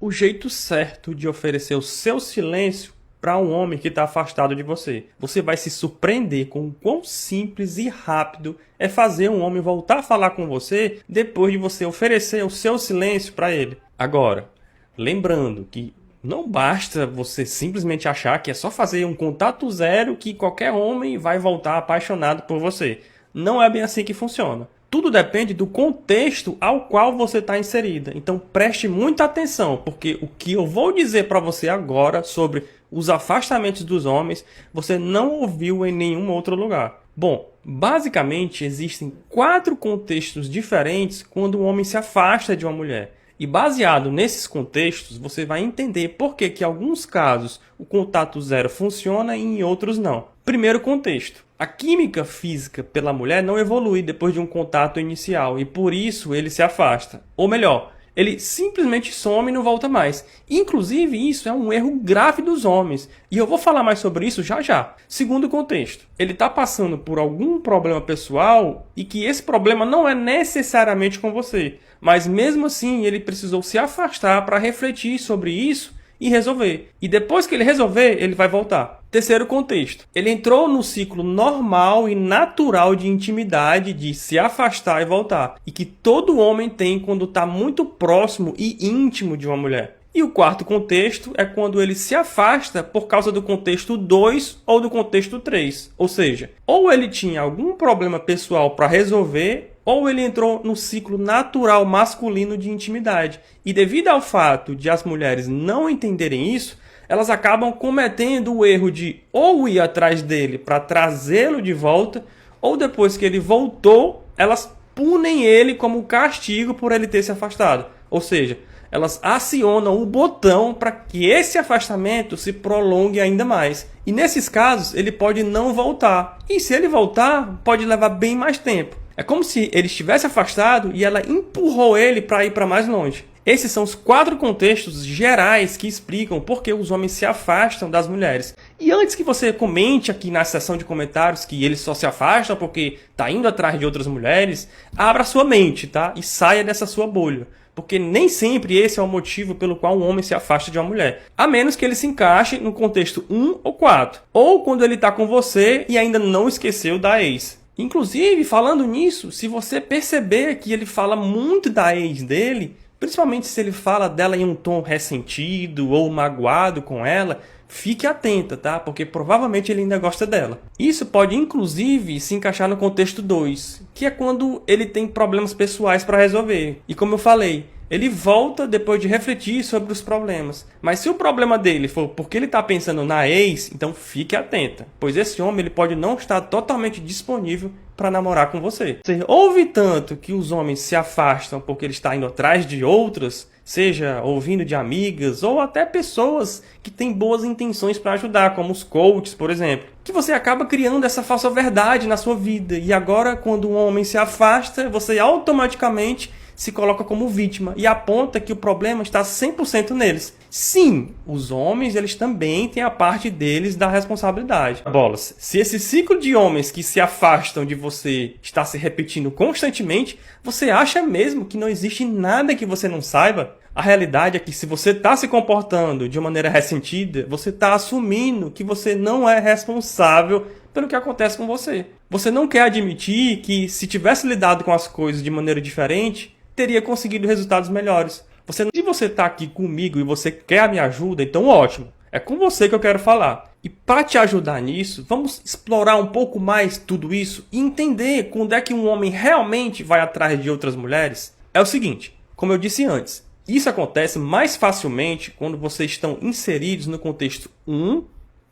O jeito certo de oferecer o seu silêncio para um homem que está afastado de você. Você vai se surpreender com o quão simples e rápido é fazer um homem voltar a falar com você depois de você oferecer o seu silêncio para ele. Agora, lembrando que não basta você simplesmente achar que é só fazer um contato zero que qualquer homem vai voltar apaixonado por você. Não é bem assim que funciona. Tudo depende do contexto ao qual você está inserida. Então preste muita atenção, porque o que eu vou dizer para você agora sobre os afastamentos dos homens, você não ouviu em nenhum outro lugar. Bom, basicamente existem 4 contextos diferentes quando um homem se afasta de uma mulher. E baseado nesses contextos, você vai entender por que em alguns casos o contato zero funciona e em outros não. Primeiro contexto. A química física pela mulher não evolui depois de um contato inicial e por isso ele se afasta. Ou melhor, ele simplesmente some e não volta mais. Inclusive, isso é um erro grave dos homens. E eu vou falar mais sobre isso já já. Segundo contexto, ele está passando por algum problema pessoal e que esse problema não é necessariamente com você. Mas mesmo assim, ele precisou se afastar para refletir sobre isso e resolver. E depois que ele resolver, ele vai voltar. Terceiro contexto. Ele entrou no ciclo normal e natural de intimidade, de se afastar e voltar. E que todo homem tem quando está muito próximo e íntimo de uma mulher. E o quarto contexto é quando ele se afasta por causa do contexto 2 ou do contexto 3. Ou seja, ou ele tinha algum problema pessoal para resolver, ou ele entrou no ciclo natural masculino de intimidade. E devido ao fato de as mulheres não entenderem isso, elas acabam cometendo o erro de ou ir atrás dele para trazê-lo de volta, ou depois que ele voltou, elas punem ele como castigo por ele ter se afastado. Ou seja, elas acionam o botão para que esse afastamento se prolongue ainda mais. E nesses casos, ele pode não voltar. E se ele voltar, pode levar bem mais tempo. É como se ele estivesse afastado e ela empurrou ele para ir para mais longe. Esses são os 4 contextos gerais que explicam por que os homens se afastam das mulheres. E antes que você comente aqui na seção de comentários que eles só se afastam porque está indo atrás de outras mulheres, abra sua mente, tá? E saia dessa sua bolha. Porque nem sempre esse é o motivo pelo qual um homem se afasta de uma mulher. A menos que ele se encaixe no contexto 1 ou 4. Ou quando ele está com você e ainda não esqueceu da ex. Inclusive, falando nisso, se você perceber que ele fala muito da ex dele, principalmente se ele fala dela em um tom ressentido ou magoado com ela, fique atenta, tá? Porque provavelmente ele ainda gosta dela. Isso pode, inclusive, se encaixar no contexto 2, que é quando ele tem problemas pessoais para resolver. E como eu falei, ele volta depois de refletir sobre os problemas. Mas se o problema dele for porque ele está pensando na ex, então fique atenta. Pois esse homem ele pode não estar totalmente disponível para namorar com você. Você ouve tanto que os homens se afastam porque ele está indo atrás de outras, seja ouvindo de amigas ou até pessoas que têm boas intenções para ajudar, como os coaches, por exemplo, que você acaba criando essa falsa verdade na sua vida. E agora, quando um homem se afasta, você automaticamente se coloca como vítima e aponta que o problema está 100% neles. Sim, os homens eles também têm a parte deles da responsabilidade. Bolas, se esse ciclo de homens que se afastam de você está se repetindo constantemente, você acha mesmo que não existe nada que você não saiba? A realidade é que se você está se comportando de maneira ressentida, você está assumindo que você não é responsável pelo que acontece com você. Você não quer admitir que se tivesse lidado com as coisas de maneira diferente, teria conseguido resultados melhores. Se você está aqui comigo e você quer a minha ajuda, então ótimo. É com você que eu quero falar. E para te ajudar nisso, vamos explorar um pouco mais tudo isso e entender quando é que um homem realmente vai atrás de outras mulheres. É o seguinte, como eu disse antes, isso acontece mais facilmente quando vocês estão inseridos no contexto 1,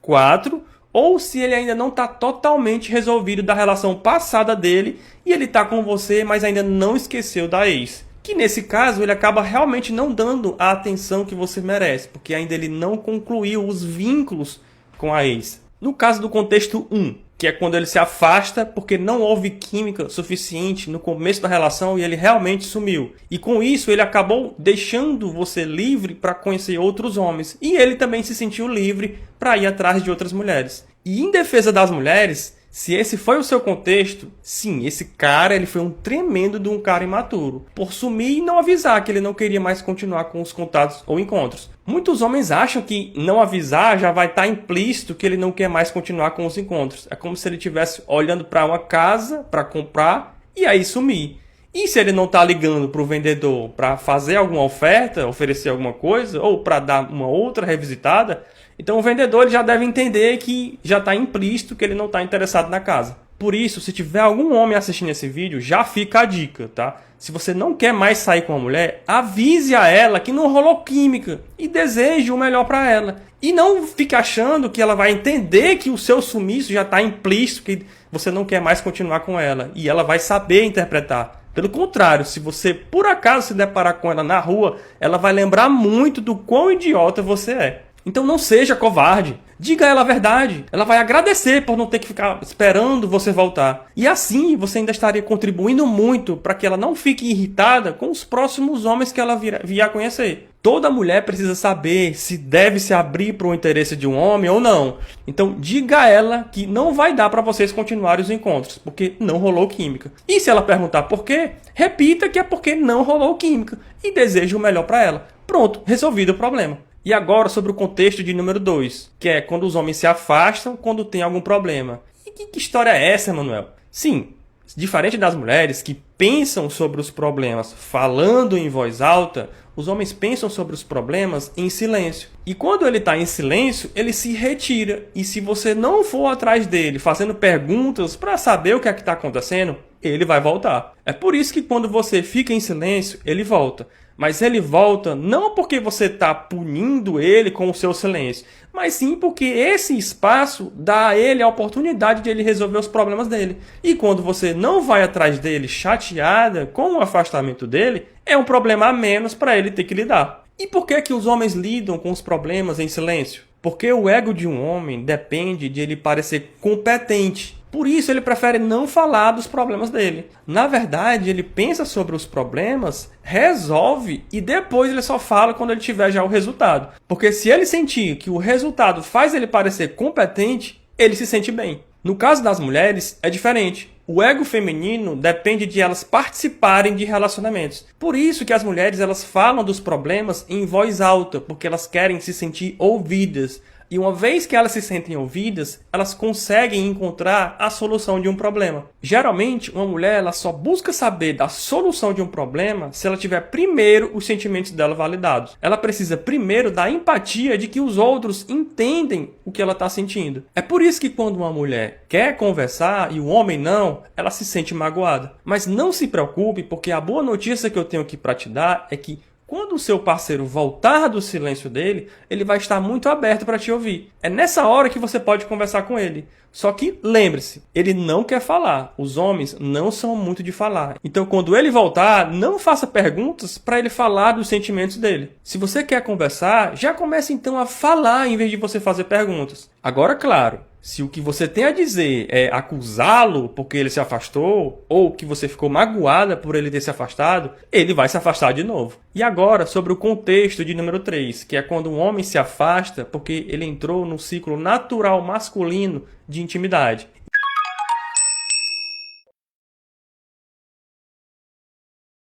4, ou se ele ainda não está totalmente resolvido da relação passada dele e ele está com você, mas ainda não esqueceu da ex. Que nesse caso ele acaba realmente não dando a atenção que você merece, porque ainda ele não concluiu os vínculos com a ex. No caso do contexto 1, que é quando ele se afasta porque não houve química suficiente no começo da relação e ele realmente sumiu. E com isso ele acabou deixando você livre para conhecer outros homens. E ele também se sentiu livre para ir atrás de outras mulheres. E em defesa das mulheres, Se esse foi o seu contexto, sim, esse cara ele foi um tremendo de um cara imaturo, por sumir e não avisar que ele não queria mais continuar com os contatos ou encontros. Muitos homens acham que não avisar já vai estar implícito que ele não quer mais continuar com os encontros. É como se ele estivesse olhando para uma casa para comprar e aí sumir. E se ele não está ligando para o vendedor para fazer alguma oferta, oferecer alguma coisa, ou para dar uma outra revisitada, então o vendedor ele já deve entender que já está implícito que ele não está interessado na casa. Por isso, se tiver algum homem assistindo esse vídeo, já fica a dica, tá? Se você não quer mais sair com a mulher, avise a ela que não rolou química e deseje o melhor para ela. E não fique achando que ela vai entender que o seu sumiço já está implícito, que você não quer mais continuar com ela. E ela vai saber interpretar. Pelo contrário, se você por acaso se deparar com ela na rua, ela vai lembrar muito do quão idiota você é. Então não seja covarde. Diga a ela a verdade. Ela vai agradecer por não ter que ficar esperando você voltar. E assim você ainda estaria contribuindo muito para que ela não fique irritada com os próximos homens que ela vier a conhecer. Toda mulher precisa saber se deve se abrir para o interesse de um homem ou não. Então diga a ela que não vai dar para vocês continuarem os encontros, porque não rolou química. E se ela perguntar por quê, repita que é porque não rolou química e deseje o melhor para ela. Pronto, resolvido o problema. E agora sobre o contexto de número 2, que é quando os homens se afastam quando tem algum problema. E que história é essa, Manuel? Sim, diferente das mulheres que pensam sobre os problemas falando em voz alta, os homens pensam sobre os problemas em silêncio. E quando ele está em silêncio, ele se retira. E se você não for atrás dele fazendo perguntas para saber o que é que está acontecendo, ele vai voltar. É por isso que quando você fica em silêncio, ele volta. Mas ele volta não porque você está punindo ele com o seu silêncio, mas sim porque esse espaço dá a ele a oportunidade de ele resolver os problemas dele. E quando você não vai atrás dele chateada com o afastamento dele, é um problema a menos para ele ter que lidar. E por que os homens lidam com os problemas em silêncio? Porque o ego de um homem depende de ele parecer competente. Por isso ele prefere não falar dos problemas dele. Na verdade, ele pensa sobre os problemas, resolve e depois ele só fala quando ele tiver já o resultado. Porque se ele sentir que o resultado faz ele parecer competente, ele se sente bem. No caso das mulheres, é diferente. O ego feminino depende de elas participarem de relacionamentos. Por isso que as mulheres elas falam dos problemas em voz alta, porque elas querem se sentir ouvidas. E uma vez que elas se sentem ouvidas, elas conseguem encontrar a solução de um problema. Geralmente, uma mulher ela só busca saber da solução de um problema se ela tiver primeiro os sentimentos dela validados. Ela precisa primeiro da empatia de que os outros entendem o que ela está sentindo. É por isso que quando uma mulher quer conversar e o homem não, ela se sente magoada. Mas não se preocupe, porque a boa notícia que eu tenho aqui para te dar é que quando o seu parceiro voltar do silêncio dele, ele vai estar muito aberto para te ouvir. É nessa hora que você pode conversar com ele. Só que lembre-se, ele não quer falar. Os homens não são muito de falar. Então, quando ele voltar, não faça perguntas para ele falar dos sentimentos dele. Se você quer conversar, já comece então a falar em vez de você fazer perguntas. Agora, claro, se o que você tem a dizer é acusá-lo porque ele se afastou, ou que você ficou magoada por ele ter se afastado, ele vai se afastar de novo. E agora, sobre o contexto de número 3, que é quando um homem se afasta porque ele entrou no ciclo natural masculino de intimidade.